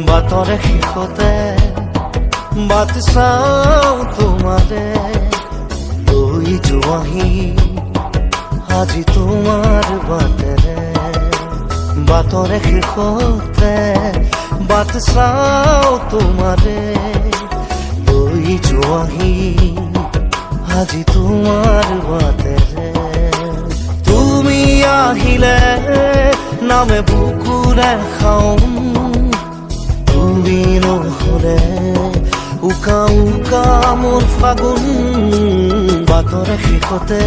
বাটৰে শেষতে বাট চাওঁ তোমাৰে লৈ যোৱাহি আজি তোমাৰ বাটেৰে বাটৰে শেষতে বাট চাওঁ তোমাৰে লৈ যোৱাহি আজি তোমাৰ বাটেৰে তুমি আহিলে নামে বুকুৰে খাওঁ তুমি নহ'লে উকা উকা মোৰ ফাগুন বাটৰে শেষতে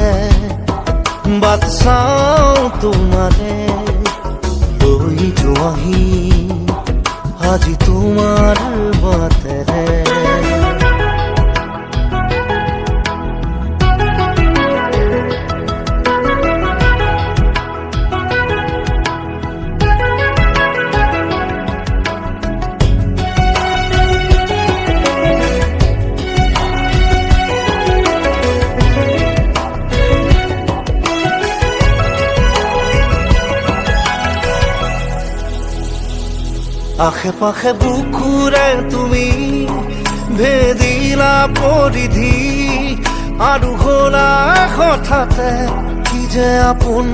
বাট চাওঁ তোমাৰে লৈ যোৱাহি আজি তোমাৰ বাটেৰে আশে পাশে বুকুৰে তুমি ভেদিলা পৰিধি আৰু হলা হঠাতে কি যে আপোন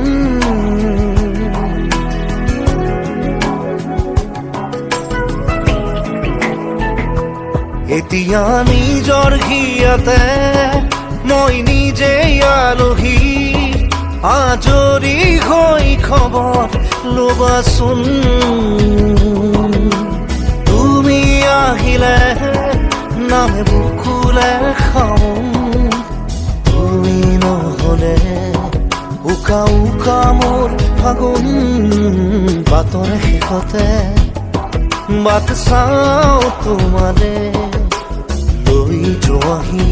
এতিয়া নিজৰ হিয়াতে মই নিজে আলহী আজৰি হৈ খবৰ ল'বাচোন তুমি আহিলে নামে বুকুলে খাওঁ তুমি নহ'লে উকা উকা মোৰ ফাগুন বাটৰে শেষতে বাট চাওঁ তোমাৰে লৈ যোৱাহি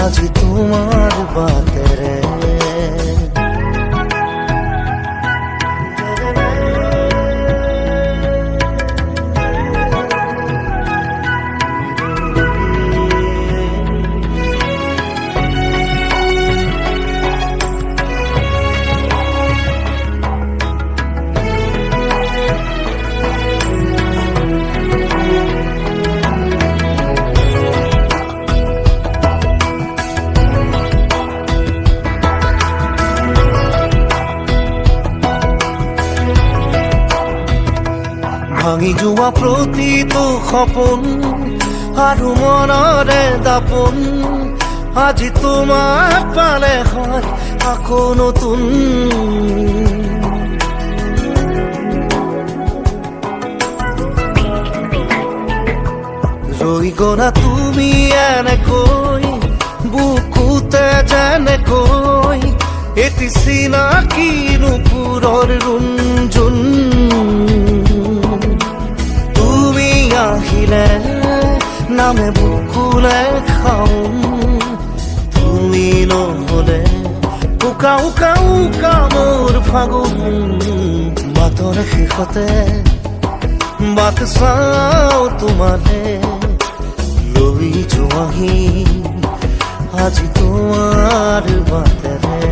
আজি তোমাৰ বাটেৰে ভাঙি যোৱা প্ৰতিটো সপোন আৰু মনৰে দাপোন আজি তোমাক পালে হয় আকৌ নতুন ৰৈ গলা তুমি এনেকৈ বুকুতে যেনেকৈ এটি চিনাকি নুপুৰৰ ৰুণজুন আহিলে নামে বুকুলে খাওঁ তুমি নহ'লে উকা উকা উকা মোৰ ফাগুন বাটৰে শেষতে বাট চাওঁ তোমাৰে লৈ যোৱাহি আজি তোমাৰ বাটেৰে